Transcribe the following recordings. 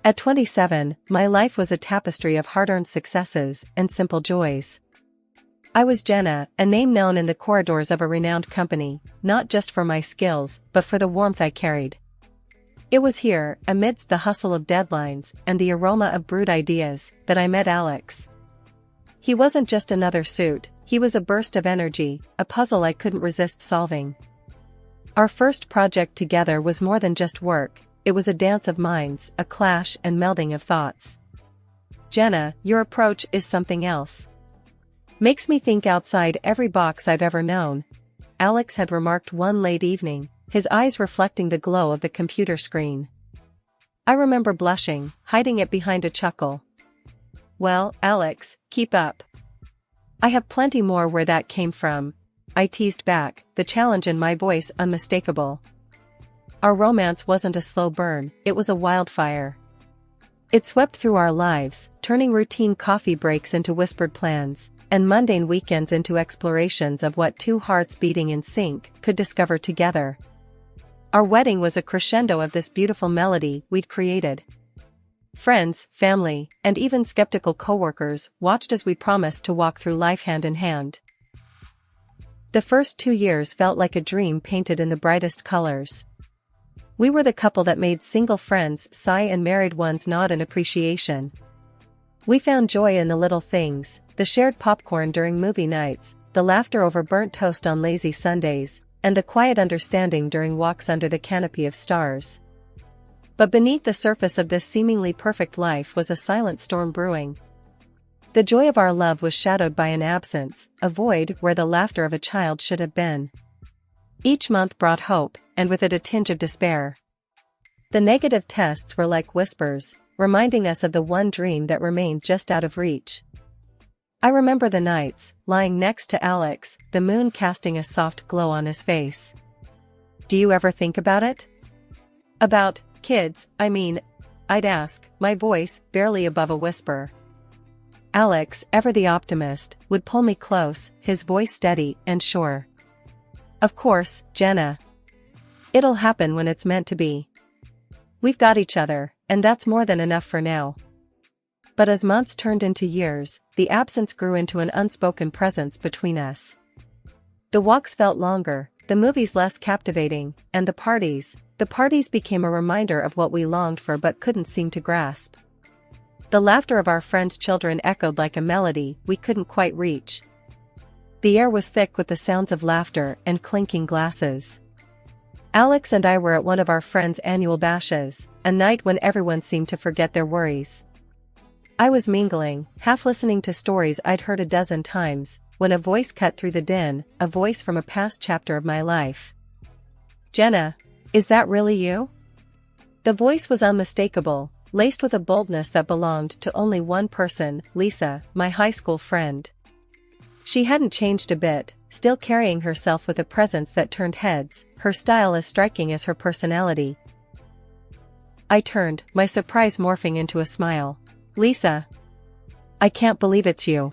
At 27, my life was a tapestry of hard-earned successes and simple joys. I was Jenna, a name known in the corridors of a renowned company, not just for my skills, but for the warmth I carried. It was here, amidst the hustle of deadlines and the aroma of brewed ideas, that I met Alex. He wasn't just another suit, he was a burst of energy, a puzzle I couldn't resist solving. Our first project together was more than just work, it was a dance of minds, a clash and melding of thoughts. "Jenna, your approach is something else. Makes me think outside every box I've ever known," Alex had remarked one late evening, his eyes reflecting the glow of the computer screen. I remember blushing, hiding it behind a chuckle. "Well, Alex, keep up. I have plenty more where that came from," I teased back, the challenge in my voice unmistakable. Our romance wasn't a slow burn, it was a wildfire. It swept through our lives, turning routine coffee breaks into whispered plans, and mundane weekends into explorations of what two hearts beating in sync could discover together. Our wedding was a crescendo of this beautiful melody we'd created. Friends, family, and even skeptical coworkers watched as we promised to walk through life hand in hand. The first 2 years felt like a dream painted in the brightest colors. We were the couple that made single friends sigh and married ones nod in appreciation. We found joy in the little things, the shared popcorn during movie nights, the laughter over burnt toast on lazy Sundays, and the quiet understanding during walks under the canopy of stars. But beneath the surface of this seemingly perfect life was a silent storm brewing. The joy of our love was shadowed by an absence, a void where the laughter of a child should have been. Each month brought hope, and with it a tinge of despair. The negative tests were like whispers, reminding us of the one dream that remained just out of reach. I remember the nights, lying next to Alex, the moon casting a soft glow on his face. "Do you ever think about it? About kids, I mean," I'd ask, my voice barely above a whisper. Alex, ever the optimist, would pull me close, his voice steady and sure. "Of course, Jenna. It'll happen when it's meant to be. We've got each other, and that's more than enough for now." But as months turned into years, the absence grew into an unspoken presence between us. The walks felt longer, the movies less captivating, and the parties became a reminder of what we longed for but couldn't seem to grasp. The laughter of our friends' children echoed like a melody we couldn't quite reach. The air was thick with the sounds of laughter and clinking glasses. Alex and I were at one of our friends' annual bashes, a night when everyone seemed to forget their worries. I was mingling, half listening to stories I'd heard a dozen times, when a voice cut through the din, a voice from a past chapter of my life. "Jenna, is that really you?" The voice was unmistakable, laced with a boldness that belonged to only one person, Lisa, my high school friend. She hadn't changed a bit, still carrying herself with a presence that turned heads, her style as striking as her personality. I turned, my surprise morphing into a smile. "Lisa. I can't believe it's you.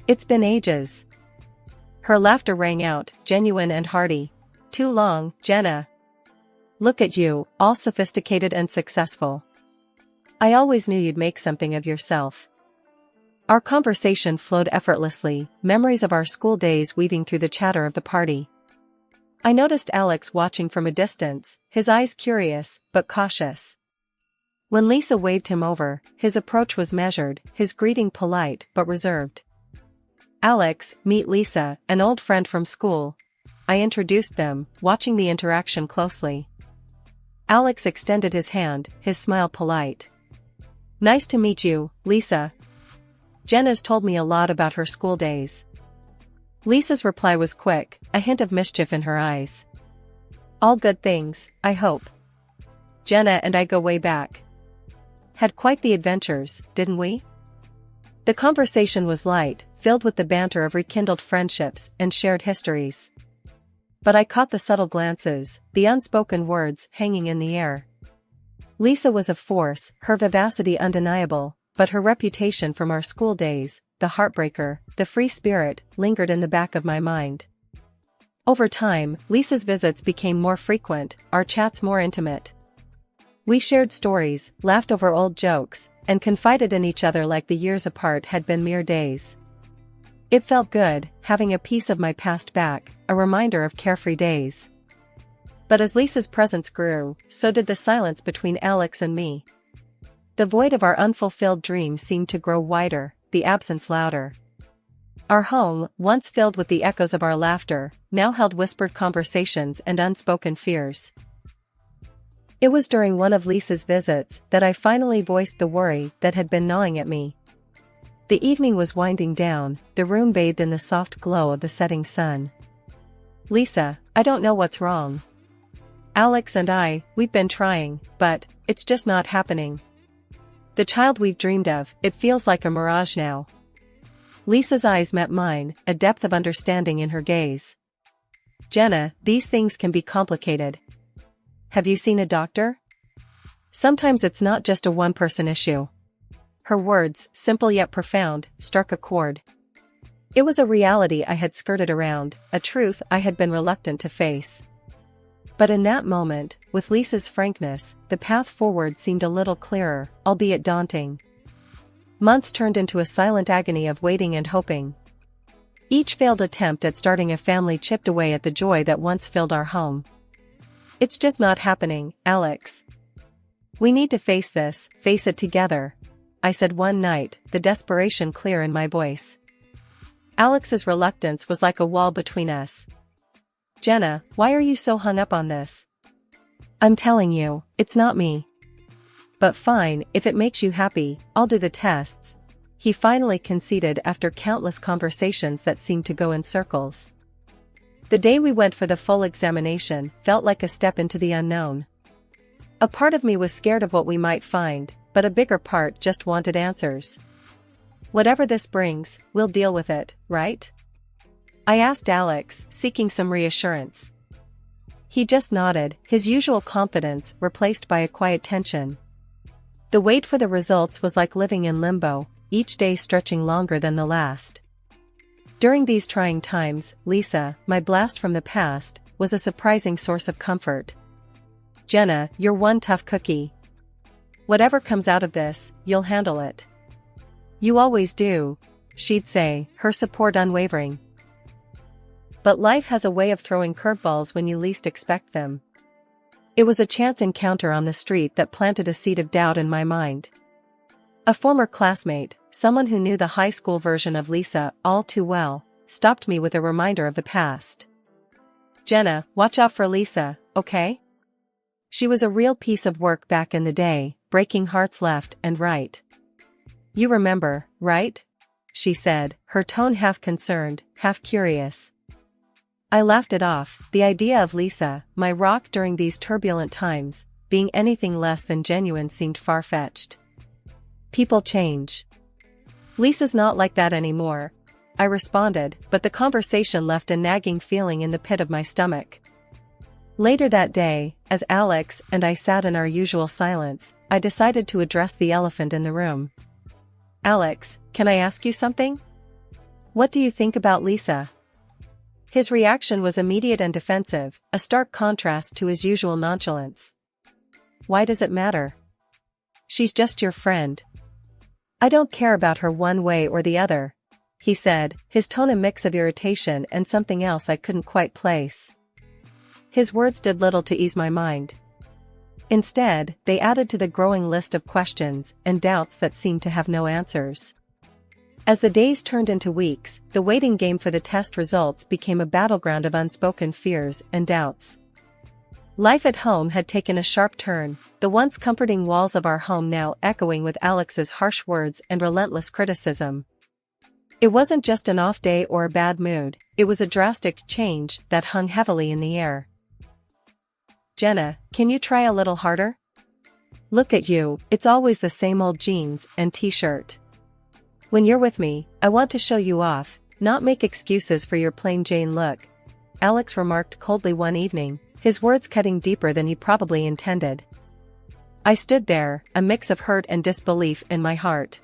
It's been ages." Her laughter rang out, genuine and hearty. "Too long, Jenna. Look at you, all sophisticated and successful. I always knew you'd make something of yourself." Our conversation flowed effortlessly, memories of our school days weaving through the chatter of the party. I noticed Alex watching from a distance, his eyes curious, but cautious. When Lisa waved him over, his approach was measured, his greeting polite but reserved. "Alex, meet Lisa, an old friend from school." I introduced them, watching the interaction closely. Alex extended his hand, his smile polite. "Nice to meet you, Lisa. Jenna's told me a lot about her school days." Lisa's reply was quick, a hint of mischief in her eyes. "All good things, I hope. Jenna and I go way back. Had quite the adventures, didn't we?" The conversation was light, filled with the banter of rekindled friendships and shared histories. But I caught the subtle glances, the unspoken words hanging in the air. Lisa was a force, her vivacity undeniable, but her reputation from our school days, the heartbreaker, the free spirit, lingered in the back of my mind. Over time, Lisa's visits became more frequent, our chats more intimate. We shared stories, laughed over old jokes, and confided in each other like the years apart had been mere days. It felt good, having a piece of my past back, a reminder of carefree days. But as Lisa's presence grew, so did the silence between Alex and me. The void of our unfulfilled dreams seemed to grow wider, the absence louder. Our home, once filled with the echoes of our laughter, now held whispered conversations and unspoken fears. It was during one of Lisa's visits that I finally voiced the worry that had been gnawing at me. The evening was winding down, the room bathed in the soft glow of the setting sun. "Lisa, I don't know what's wrong. Alex and we've been trying, but it's just not happening. The child we've dreamed of, it feels like a mirage now." Lisa's eyes met mine, a depth of understanding in her gaze. "Jenna, these things can be complicated. Have you seen a doctor? Sometimes it's not just a one-person issue." Her words, simple yet profound, struck a chord. It was a reality I had skirted around, a truth I had been reluctant to face. But in that moment, with Lisa's frankness, the path forward seemed a little clearer, albeit daunting. Months turned into a silent agony of waiting and hoping. Each failed attempt at starting a family chipped away at the joy that once filled our home. "It's just not happening, Alex. We need to face this, face it together," I said one night, the desperation clear in my voice. Alex's reluctance was like a wall between us. "Jenna, why are you so hung up on this?" "I'm telling you, it's not me." "But fine, if it makes you happy, I'll do the tests," he finally conceded after countless conversations that seemed to go in circles. The day we went for the full examination felt like a step into the unknown. A part of me was scared of what we might find, but a bigger part just wanted answers. "Whatever this brings, we'll deal with it, right?" I asked Alex, seeking some reassurance. He just nodded, his usual confidence replaced by a quiet tension. The wait for the results was like living in limbo, each day stretching longer than the last. During these trying times, Lisa, my blast from the past, was a surprising source of comfort. "Jenna, you're one tough cookie. Whatever comes out of this, you'll handle it. You always do," she'd say, her support unwavering. But life has a way of throwing curveballs when you least expect them. It was a chance encounter on the street that planted a seed of doubt in my mind. A former classmate, someone who knew the high school version of Lisa all too well, stopped me with a reminder of the past. "Jenna, watch out for Lisa, okay? She was a real piece of work back in the day, breaking hearts left and right. You remember, right?" she said, her tone half concerned, half curious. I laughed it off, the idea of Lisa, my rock during these turbulent times, being anything less than genuine seemed far-fetched. "People change. Lisa's not like that anymore," I responded, but the conversation left a nagging feeling in the pit of my stomach. Later that day, as Alex and I sat in our usual silence, I decided to address the elephant in the room. "Alex, can I ask you something? What do you think about Lisa?" His reaction was immediate and defensive, a stark contrast to his usual nonchalance. "Why does it matter? She's just your friend." "I don't care about her one way or the other," he said, his tone a mix of irritation and something else I couldn't quite place. His words did little to ease my mind. Instead, they added to the growing list of questions and doubts that seemed to have no answers. As the days turned into weeks, the waiting game for the test results became a battleground of unspoken fears and doubts. Life at home had taken a sharp turn, the once comforting walls of our home now echoing with Alex's harsh words and relentless criticism. It wasn't just an off day or a bad mood, it was a drastic change that hung heavily in the air. "Jenna, can you try a little harder? Look at you, it's always the same old jeans and t-shirt. When you're with me, I want to show you off, not make excuses for your plain Jane look," Alex remarked coldly one evening, his words cutting deeper than he probably intended. I stood there, a mix of hurt and disbelief in my heart.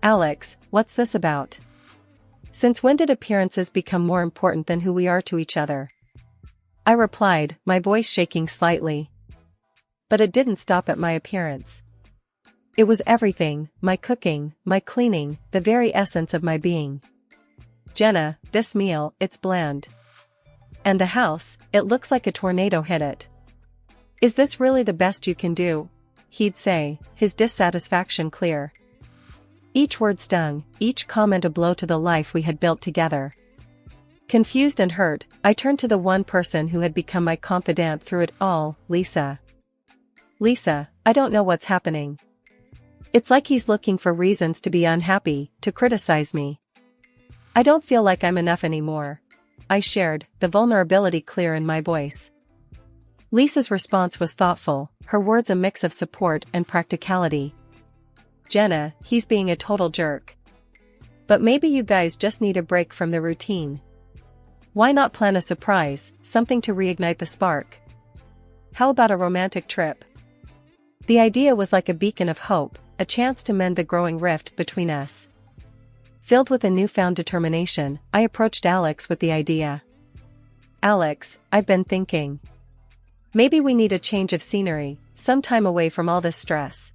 "Alex, what's this about? Since when did appearances become more important than who we are to each other?" I replied, my voice shaking slightly. But it didn't stop at my appearance. It was everything, my cooking, my cleaning, the very essence of my being. Jenna, this meal, it's bland. And the house, it looks like a tornado hit it. Is this really the best you can do? He'd say, his dissatisfaction clear. Each word stung, each comment a blow to the life we had built together. Confused and hurt, I turned to the one person who had become my confidant through it all, Lisa. Lisa, I don't know what's happening. It's like he's looking for reasons to be unhappy, to criticize me. I don't feel like I'm enough anymore. I shared, the vulnerability clear in my voice. Lisa's response was thoughtful, her words a mix of support and practicality. Jenna, he's being a total jerk. But maybe you guys just need a break from the routine. Why not plan a surprise, something to reignite the spark? How about a romantic trip? The idea was like a beacon of hope, a chance to mend the growing rift between us. Filled with a newfound determination, I approached Alex with the idea. Alex, I've been thinking. Maybe we need a change of scenery, some time away from all this stress.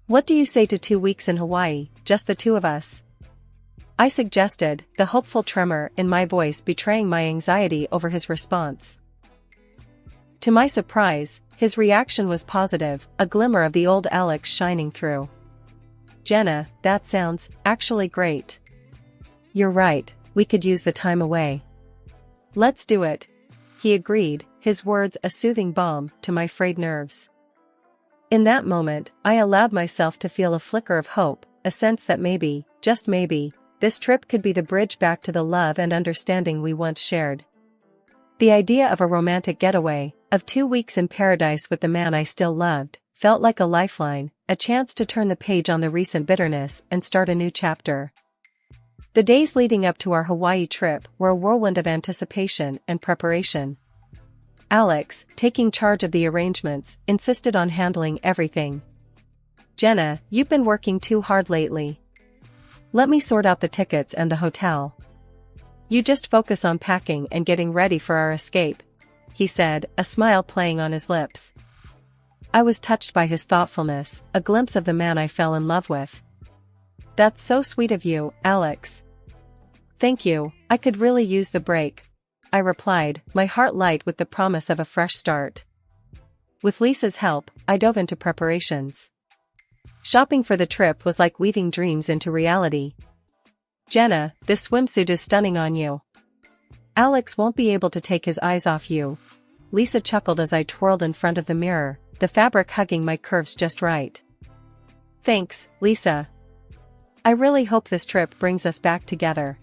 What do you say to 2 weeks in Hawaii, just the two of us? I suggested, the hopeful tremor in my voice betraying my anxiety over his response. To my surprise, his reaction was positive, a glimmer of the old Alex shining through. Jenna, that sounds, actually great. You're right, we could use the time away. Let's do it. He agreed, his words a soothing balm to my frayed nerves. In that moment, I allowed myself to feel a flicker of hope, a sense that maybe, just maybe, this trip could be the bridge back to the love and understanding we once shared. The idea of a romantic getaway, of 2 weeks in paradise with the man I still loved, felt like a lifeline, a chance to turn the page on the recent bitterness and start a new chapter. The days leading up to our Hawaii trip were a whirlwind of anticipation and preparation. Alex, taking charge of the arrangements, insisted on handling everything. Jenna, you've been working too hard lately. Let me sort out the tickets and the hotel. You just focus on packing and getting ready for our escape, he said, a smile playing on his lips. I was touched by his thoughtfulness, a glimpse of the man I fell in love with. That's so sweet of you, Alex. Thank you, I could really use the break, I replied, my heart light with the promise of a fresh start. With Lisa's help, I dove into preparations. Shopping for the trip was like weaving dreams into reality. Jenna, this swimsuit is stunning on you. Alex won't be able to take his eyes off you. Lisa chuckled as I twirled in front of the mirror, the fabric hugging my curves just right. Thanks, Lisa. I really hope this trip brings us back together.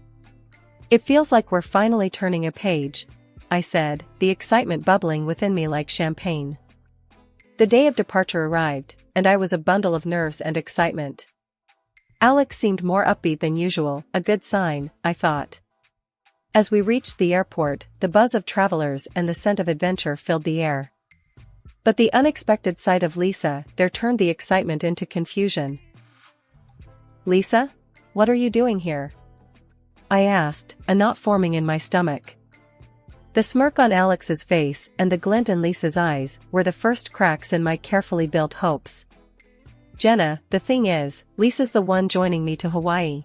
It feels like we're finally turning a page, I said, the excitement bubbling within me like champagne. The day of departure arrived, and I was a bundle of nerves and excitement. Alex seemed more upbeat than usual, a good sign, I thought. As we reached the airport, the buzz of travelers and the scent of adventure filled the air. But the unexpected sight of Lisa there turned the excitement into confusion. Lisa? What are you doing here? I asked, a knot forming in my stomach. The smirk on Alex's face and the glint in Lisa's eyes were the first cracks in my carefully built hopes. Jenna, the thing is, Lisa's the one joining me to Hawaii.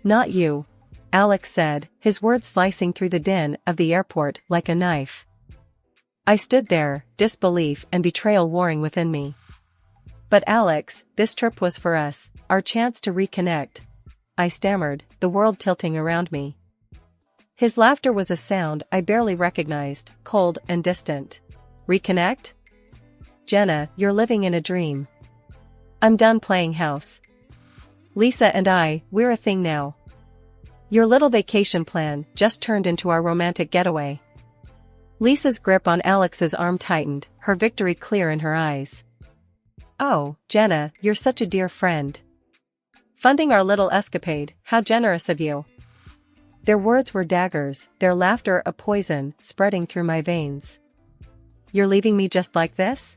Not you, Alex said, his words slicing through the din of the airport like a knife. I stood there, disbelief and betrayal warring within me. But Alex, this trip was for us, our chance to reconnect, I stammered, the world tilting around me. His laughter was a sound I barely recognized, cold and distant. Reconnect? Jenna, you're living in a dream. I'm done playing house. Lisa and we're a thing now. Your little vacation plan just turned into our romantic getaway. Lisa's grip on Alex's arm tightened, her victory clear in her eyes. Oh, Jenna, you're such a dear friend. Funding our little escapade, how generous of you. Their words were daggers, their laughter a poison spreading through my veins. You're leaving me just like this?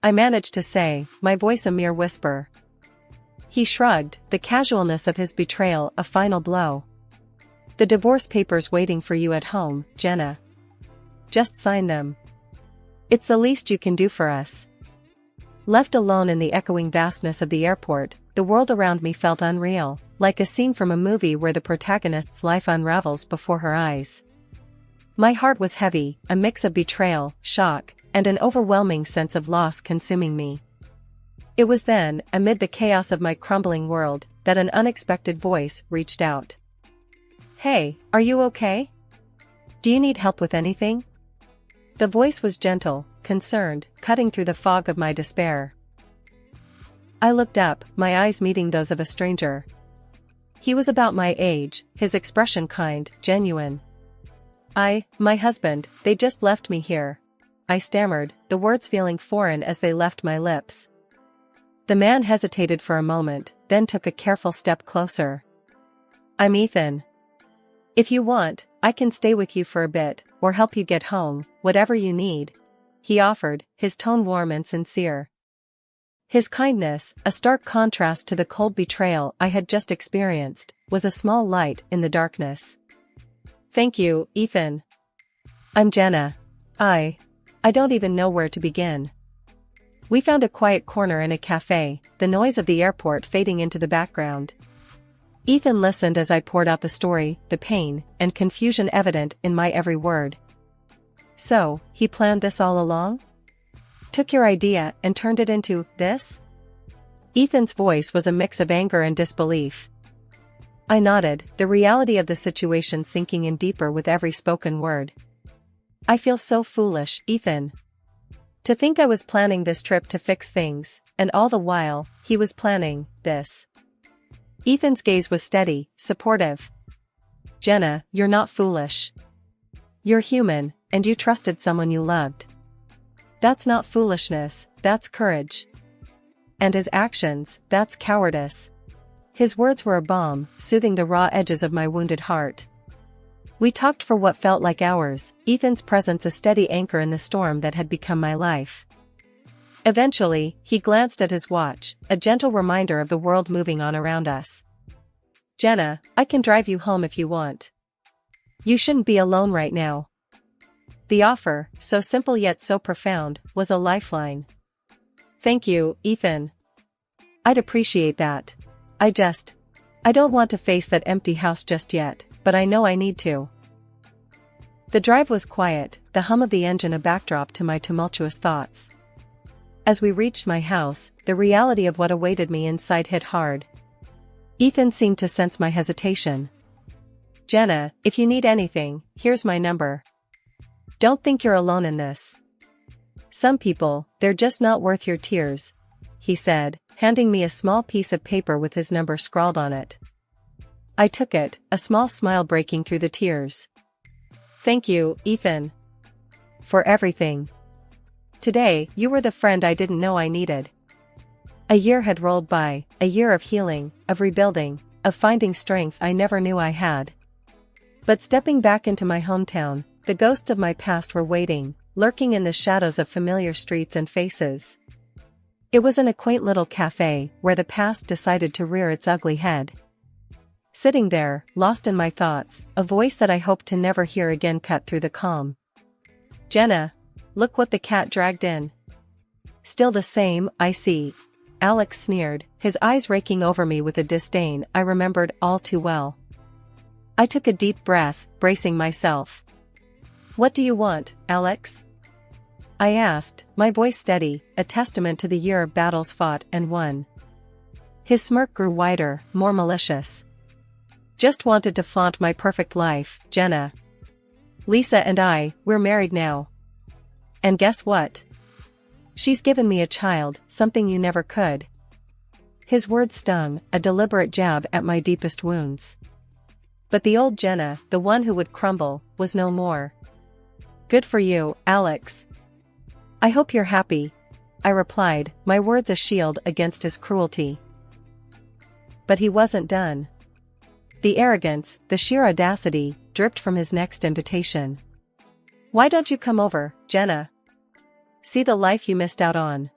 I managed to say, my voice a mere whisper. He shrugged, the casualness of his betrayal a final blow. The divorce papers waiting for you at home, Jenna. Just sign them. It's the least you can do for us. Left alone in the echoing vastness of the airport, the world around me felt unreal, like a scene from a movie where the protagonist's life unravels before her eyes. My heart was heavy, a mix of betrayal, shock, and an overwhelming sense of loss consuming me. It was then, amid the chaos of my crumbling world, that an unexpected voice reached out. "Hey, are you okay? Do you need help with anything?" The voice was gentle, concerned, cutting through the fog of my despair. I looked up, my eyes meeting those of a stranger. He was about my age, his expression kind, genuine. My husband, they just left me here," I stammered, the words feeling foreign as they left my lips. The man hesitated for a moment, then took a careful step closer. "I'm Ethan. If you want, I can stay with you for a bit, or help you get home, whatever you need," he offered, his tone warm and sincere. His kindness, a stark contrast to the cold betrayal I had just experienced, was a small light in the darkness. "Thank you, Ethan. I'm Jenna. I don't even know where to begin." We found a quiet corner in a cafe, the noise of the airport fading into the background. Ethan listened as I poured out the story, the pain, and confusion evident in my every word. "So, he planned this all along? Took your idea and turned it into this?" Ethan's voice was a mix of anger and disbelief. I nodded, the reality of the situation sinking in deeper with every spoken word. "I feel so foolish, Ethan. To think I was planning this trip to fix things, and all the while, he was planning this." Ethan's gaze was steady, supportive. "Jenna, you're not foolish. You're human, and you trusted someone you loved. That's not foolishness, that's courage. And his actions, that's cowardice." His words were a balm, soothing the raw edges of my wounded heart. We talked for what felt like hours, Ethan's presence a steady anchor in the storm that had become my life. Eventually, he glanced at his watch, a gentle reminder of the world moving on around us. "Jenna, I can drive you home if you want. You shouldn't be alone right now." The offer, so simple yet so profound, was a lifeline. "Thank you, Ethan. I'd appreciate that. I don't want to face that empty house just yet, but I know I need to." The drive was quiet, the hum of the engine a backdrop to my tumultuous thoughts. As we reached my house, the reality of what awaited me inside hit hard. Ethan seemed to sense my hesitation. "Jenna, if you need anything, here's my number. Don't think you're alone in this. Some people, they're just not worth your tears," he said, handing me a small piece of paper with his number scrawled on it. I took it, a small smile breaking through the tears. "Thank you, Ethan. For everything. Today, you were the friend I didn't know I needed." A year had rolled by, a year of healing, of rebuilding, of finding strength I never knew I had. But stepping back into my hometown, the ghosts of my past were waiting, lurking in the shadows of familiar streets and faces. It was in a quaint little cafe, where the past decided to rear its ugly head. Sitting there, lost in my thoughts, a voice that I hoped to never hear again cut through the calm. "Jenna, look what the cat dragged in." "Still the same, I see," Alex sneered, his eyes raking over me with a disdain I remembered all too well. I took a deep breath, bracing myself. "What do you want, Alex?" I asked, my voice steady, a testament to the year of battles fought and won. His smirk grew wider, more malicious. "Just wanted to flaunt my perfect life, Jenna. Lisa and we're married now. And guess what? She's given me a child, something you never could." His words stung, a deliberate jab at my deepest wounds. But the old Jenna, the one who would crumble, was no more. "Good for you, Alex. I hope you're happy," I replied, my words a shield against his cruelty. But he wasn't done. The arrogance, the sheer audacity, dripped from his next invitation. "Why don't you come over, Jenna? See the life you missed out on.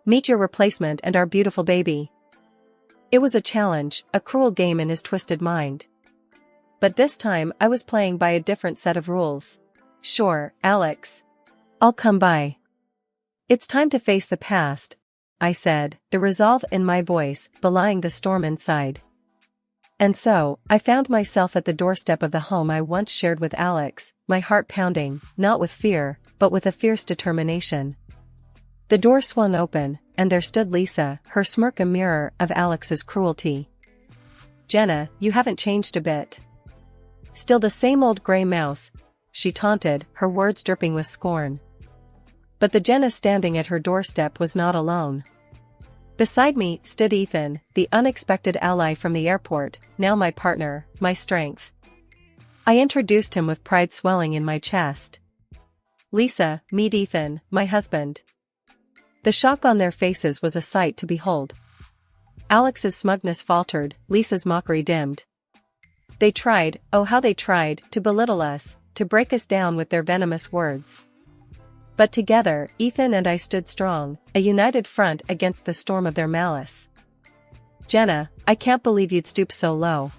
Meet your replacement and our beautiful baby." It was a challenge, a cruel game in his twisted mind. But this time I was playing by a different set of rules. "Sure, Alex. I'll come by. It's time to face the past, I said, the resolve in my voice belying the storm inside. And so, I found myself at the doorstep of the home I once shared with Alex, my heart pounding, not with fear, but with a fierce determination. The door swung open, and there stood Lisa, her smirk a mirror of Alex's cruelty. "Jenna, you haven't changed a bit. Still the same old gray mouse," she taunted, her words dripping with scorn. But the Jenna standing at her doorstep was not alone. Beside me stood Ethan, the unexpected ally from the airport, now my partner, my strength. I introduced him with pride swelling in my chest. "Lisa, meet Ethan, my husband." The shock on their faces was a sight to behold. Alex's smugness faltered, Lisa's mockery dimmed. They tried, oh how they tried, to belittle us, to break us down with their venomous words. But together, Ethan and I stood strong, a united front against the storm of their malice. "Jenna, I can't believe you'd stoop so low.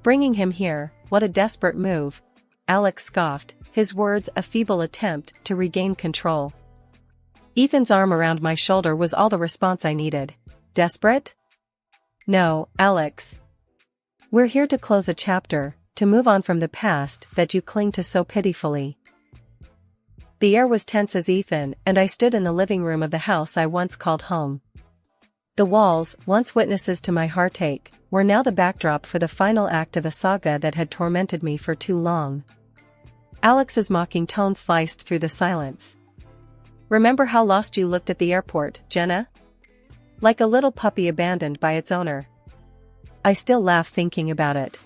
Bringing him here, what a desperate move," Alex scoffed, his words a feeble attempt to regain control. Ethan's arm around my shoulder was all the response I needed. "Desperate? No, Alex. We're here to close a chapter, to move on from the past that you cling to so pitifully." The air was tense as Ethan and I stood in the living room of the house I once called home. The walls, once witnesses to my heartache, were now the backdrop for the final act of a saga that had tormented me for too long. Alex's mocking tone sliced through the silence. "Remember how lost you looked at the airport, Jenna? Like a little puppy abandoned by its owner." I still laugh thinking about it.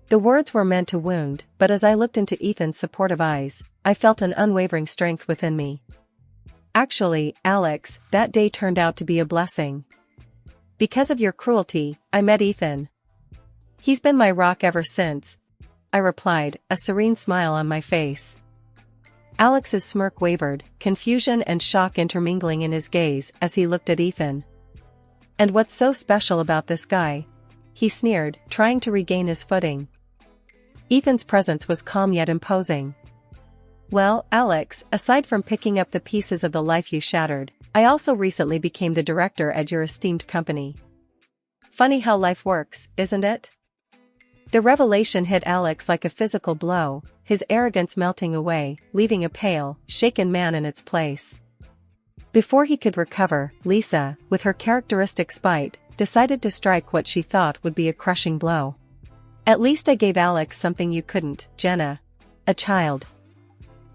The words were meant to wound, but as I looked into Ethan's supportive eyes, I felt an unwavering strength within me. Actually, Alex, that day turned out to be a blessing. Because of your cruelty, I met Ethan. He's been my rock ever since, I replied, a serene smile on my face. Alex's smirk wavered, confusion and shock intermingling in his gaze as he looked at Ethan. "And what's so special about this guy?" he sneered, trying to regain his footing. Ethan's presence was calm yet imposing. "Well, Alex, aside from picking up the pieces of the life you shattered, I also recently became the director at your esteemed company. Funny how life works, isn't it?" The revelation hit Alex like a physical blow, his arrogance melting away, leaving a pale, shaken man in its place. Before he could recover, Lisa, with her characteristic spite, decided to strike what she thought would be a crushing blow. "At least I gave Alex something you couldn't, Jenna. A child.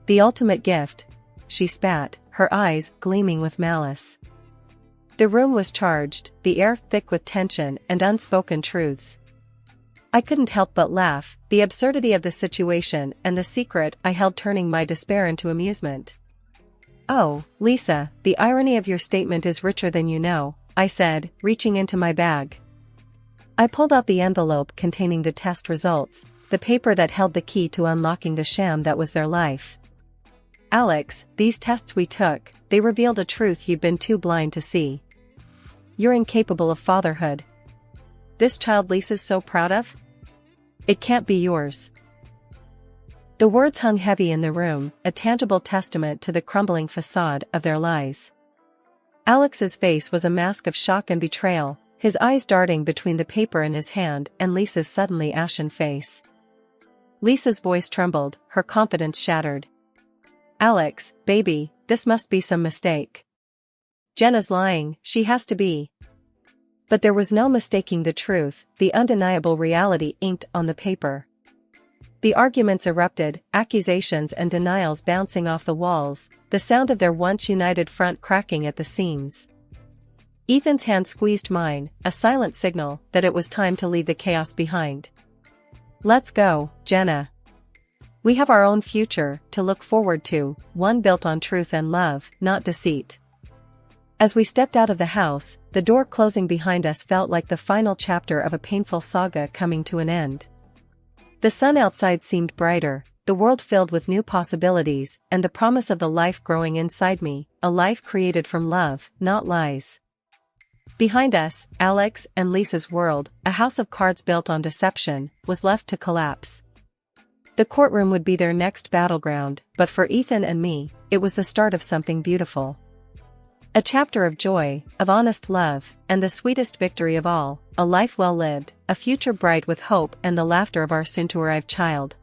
The ultimate gift," she spat, her eyes gleaming with malice. The room was charged, the air thick with tension and unspoken truths. I couldn't help but laugh, the absurdity of the situation and the secret I held turning my despair into amusement. "Oh, Lisa, the irony of your statement is richer than you know," I said, reaching into my bag. I pulled out the envelope containing the test results, the paper that held the key to unlocking the sham that was their life. "Alex, these tests we took, they revealed a truth you've been too blind to see. You're incapable of fatherhood. This child Lisa's so proud of? It can't be yours." The words hung heavy in the room, a tangible testament to the crumbling facade of their lies. Alex's face was a mask of shock and betrayal, his eyes darting between the paper in his hand and Lisa's suddenly ashen face. Lisa's voice trembled, her confidence shattered. "Alex, baby, this must be some mistake. Jenna's lying, she has to be." But there was no mistaking the truth, the undeniable reality inked on the paper. The arguments erupted, accusations and denials bouncing off the walls, the sound of their once united front cracking at the seams. Ethan's hand squeezed mine, a silent signal that it was time to leave the chaos behind. "Let's go, Jenna. We have our own future to look forward to, one built on truth and love, not deceit." As we stepped out of the house, the door closing behind us felt like the final chapter of a painful saga coming to an end. The sun outside seemed brighter, the world filled with new possibilities, and the promise of the life growing inside me, a life created from love, not lies. Behind us, Alex and Lisa's world, a house of cards built on deception, was left to collapse. The courtroom would be their next battleground, but for Ethan and me, it was the start of something beautiful. A chapter of joy, of honest love, and the sweetest victory of all, a life well lived, a future bright with hope and the laughter of our soon-to-arrive child.